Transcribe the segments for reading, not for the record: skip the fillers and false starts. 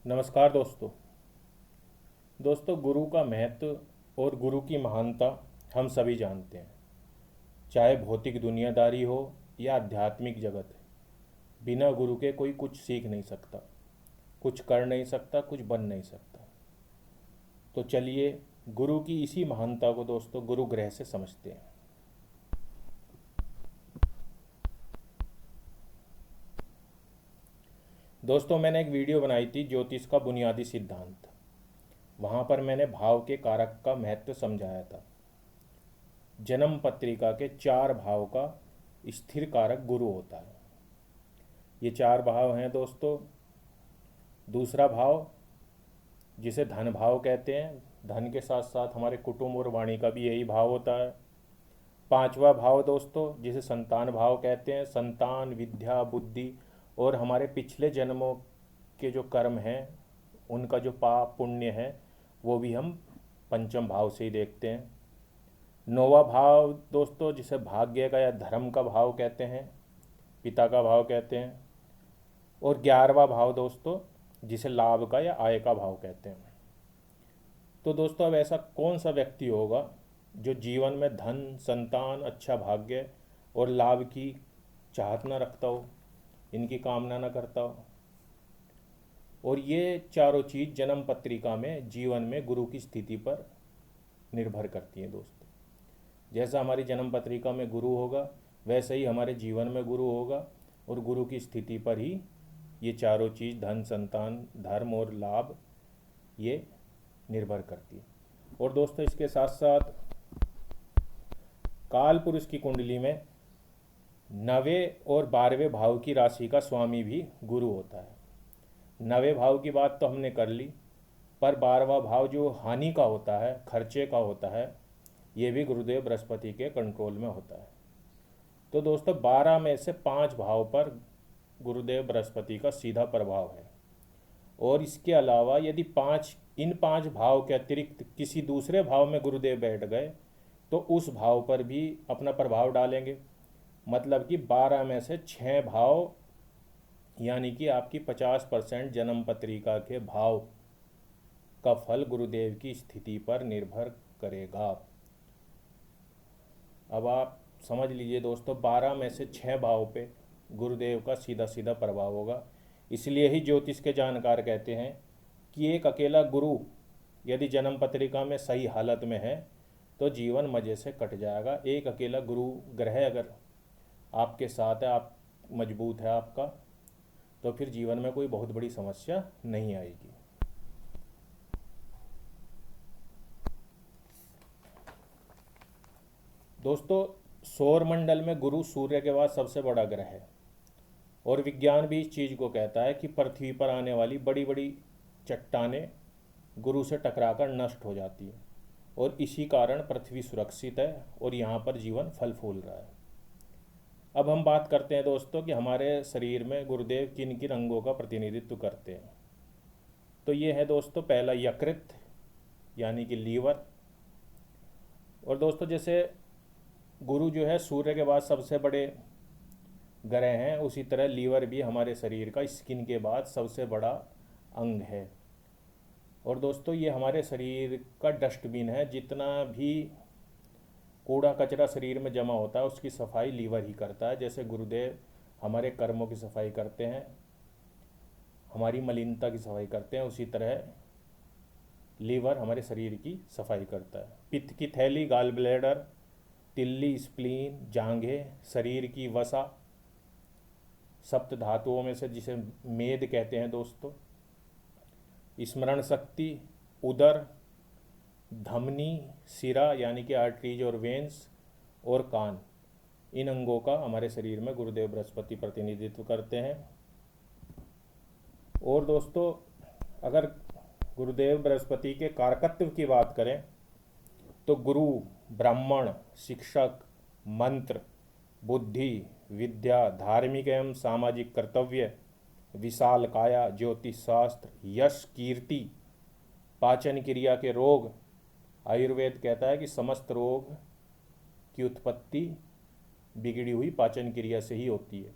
नमस्कार दोस्तों। गुरु का महत्व और गुरु की महानता हम सभी जानते हैं। चाहे भौतिक दुनियादारी हो या आध्यात्मिक जगत, बिना गुरु के कोई कुछ सीख नहीं सकता, कुछ कर नहीं सकता, कुछ बन नहीं सकता। तो चलिए गुरु की इसी महानता को दोस्तों गुरु ग्रह से समझते हैं। दोस्तों, मैंने एक वीडियो बनाई थी ज्योतिष का बुनियादी सिद्धांत। वहाँ पर मैंने भाव के कारक का महत्व समझाया था। जन्म पत्रिका के 4 भाव का स्थिर कारक गुरु होता है। ये 4 भाव हैं दोस्तों। दूसरा भाव जिसे धन भाव कहते हैं, धन के साथ साथ हमारे कुटुंब और वाणी का भी यही भाव होता है। 5वां भाव दोस्तों जिसे संतान भाव कहते हैं, संतान, विद्या, बुद्धि और हमारे पिछले जन्मों के जो कर्म हैं उनका जो पाप पुण्य है वो भी हम पंचम भाव से ही देखते हैं। 9वां भाव दोस्तों जिसे भाग्य का या धर्म का भाव कहते हैं, पिता का भाव कहते हैं। और 11वां भाव दोस्तों जिसे लाभ का या आय का भाव कहते हैं। तो दोस्तों, अब ऐसा कौन सा व्यक्ति होगा जो जीवन में धन, संतान, अच्छा भाग्य और लाभ की चाहत न रखता हो, इनकी कामना न करता हो। और ये चारों चीज़ जन्म पत्रिका में जीवन में गुरु की स्थिति पर निर्भर करती हैं दोस्तों। जैसा हमारी जन्म पत्रिका में गुरु होगा वैसे ही हमारे जीवन में गुरु होगा, और गुरु की स्थिति पर ही ये चारों चीज़ धन, संतान, धर्म और लाभ ये निर्भर करती है। और दोस्तों, इसके साथ साथ काल पुरुष की कुंडली में 9वें और 12वें भाव की राशि का स्वामी भी गुरु होता है। 9वें भाव की बात तो हमने कर ली, पर 12वां भाव जो हानि का होता है, खर्चे का होता है, ये भी गुरुदेव बृहस्पति के कंट्रोल में होता है। तो दोस्तों, 12 में से 5 भाव पर गुरुदेव बृहस्पति का सीधा प्रभाव है। और इसके अलावा यदि इन 5 भाव के अतिरिक्त किसी दूसरे भाव में गुरुदेव बैठ गए तो उस भाव पर भी अपना प्रभाव डालेंगे। मतलब कि 12 में से 6 भाव, यानी कि आपकी 50% जन्म पत्रिका के भाव का फल गुरुदेव की स्थिति पर निर्भर करेगा। अब आप समझ लीजिए दोस्तों, 12 में से 6 भाव पे गुरुदेव का सीधा सीधा प्रभाव होगा। इसलिए ही ज्योतिष के जानकार कहते हैं कि एक अकेला गुरु यदि जन्म पत्रिका में सही हालत में है तो जीवन मज़े से कट जाएगा। एक अकेला गुरु ग्रह अगर आपके साथ है, आप मजबूत है आपका, तो फिर जीवन में कोई बहुत बड़ी समस्या नहीं आएगी। दोस्तों, सौर मंडल में गुरु सूर्य के बाद सबसे बड़ा ग्रह है। और विज्ञान भी इस चीज़ को कहता है कि पृथ्वी पर आने वाली बड़ी बड़ी चट्टानें गुरु से टकराकर नष्ट हो जाती हैं, और इसी कारण पृथ्वी सुरक्षित है और यहाँ पर जीवन फल फूल रहा है। अब हम बात करते हैं दोस्तों कि हमारे शरीर में गुरुदेव किन किन अंगों का प्रतिनिधित्व करते हैं। तो ये है दोस्तों, पहला यकृत यानी कि लीवर। और दोस्तों, जैसे गुरु जो है सूर्य के बाद सबसे बड़े ग्रह हैं, उसी तरह लीवर भी हमारे शरीर का स्किन के बाद सबसे बड़ा अंग है। और दोस्तों, ये हमारे शरीर का डस्टबिन है। जितना भी कूड़ा कचरा शरीर में जमा होता है उसकी सफाई लीवर ही करता है। जैसे गुरुदेव हमारे कर्मों की सफाई करते हैं, हमारी मलिनता की सफाई करते हैं, उसी तरह लीवर हमारे शरीर की सफाई करता है। पित्त की थैली, गाल ब्लैडर, तिल्ली, स्प्लीन, जांघें, शरीर की वसा, सप्त धातुओं में से जिसे मेद कहते हैं दोस्तों, स्मरण शक्ति, उदर, धमनी, सिरा यानी कि आर्टरीज और वेंस, और कान, इन अंगों का हमारे शरीर में गुरुदेव बृहस्पति प्रतिनिधित्व करते हैं। और दोस्तों, अगर गुरुदेव बृहस्पति के कारकत्व की बात करें तो गुरु ब्राह्मण, शिक्षक, मंत्र, बुद्धि, विद्या, धार्मिक एवं सामाजिक कर्तव्य, विशाल काया, ज्योतिष शास्त्र, यश, कीर्ति, पाचन क्रिया के रोग। आयुर्वेद कहता है कि समस्त रोग की उत्पत्ति बिगड़ी हुई पाचन क्रिया से ही होती है।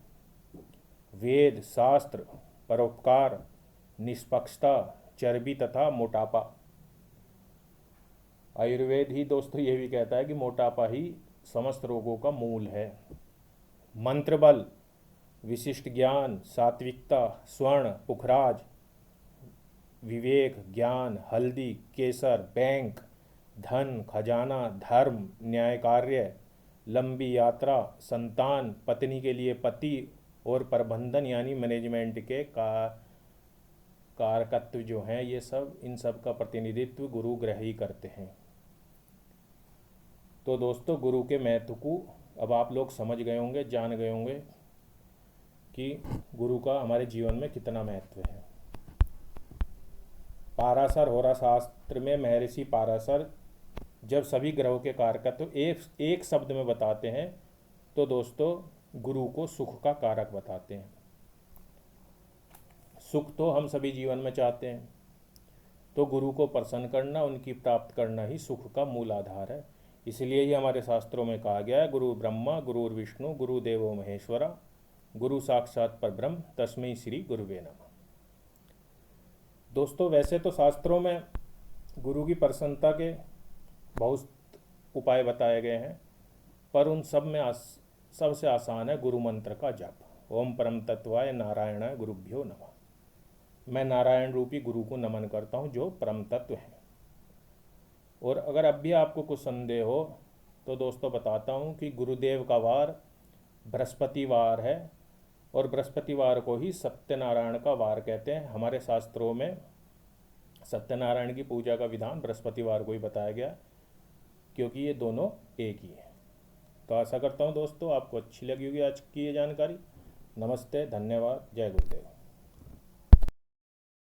वेद, शास्त्र, परोपकार, निष्पक्षता, चर्बी तथा मोटापा। आयुर्वेद ही दोस्तों ये भी कहता है कि मोटापा ही समस्त रोगों का मूल है। मंत्र बल, विशिष्ट ज्ञान, सात्विकता, स्वर्ण, पुखराज, विवेक, ज्ञान, हल्दी, केसर, बैंक, धन, खजाना, धर्म, न्याय कार्य, लंबी यात्रा, संतान, पत्नी के लिए पति और प्रबंधन यानी मैनेजमेंट के कारकत्व जो हैं, ये सब इन सब का प्रतिनिधित्व गुरु ग्रह ही करते हैं। तो दोस्तों गुरु के महत्व को अब आप लोग समझ गए होंगे, जान गए होंगे कि गुरु का हमारे जीवन में कितना महत्व है। पाराशर होरा शास्त्र में महर्षि पाराशर जब सभी ग्रहों के कारकत्व एक शब्द में बताते हैं तो दोस्तों गुरु को सुख का कारक बताते हैं। सुख तो हम सभी जीवन में चाहते हैं, तो गुरु को प्रसन्न करना, उनकी प्राप्त करना ही सुख का मूल आधार है। इसलिए ही हमारे शास्त्रों में कहा गया है, गुरु ब्रह्मा गुरुर्विष्णु गुरुदेवो महेश्वरा गुरु साक्षात परब्रह्म तस्मै श्री गुरुवे नमः। दोस्तों वैसे तो शास्त्रों में गुरु की प्रसन्नता के बहुत उपाय बताए गए हैं, पर उन सब में सबसे आसान है गुरु मंत्र का जप। ओम परम तत्वाय नारायणाय गुरुभ्यो नमः। मैं नारायण रूपी गुरु को नमन करता हूँ जो परम तत्व हैं। और अगर अब भी आपको कुछ संदेह हो तो दोस्तों बताता हूँ कि गुरुदेव का वार बृहस्पतिवार है और बृहस्पतिवार को ही सत्यनारायण का वार कहते हैं। हमारे शास्त्रों में सत्यनारायण की पूजा का विधान बृहस्पतिवार को ही बताया गया, क्योंकि ये दोनों एक ही है। तो आशा करता हूँ दोस्तों आपको अच्छी लगी होगी आज की ये जानकारी। नमस्ते, धन्यवाद, जय गुरुदेव।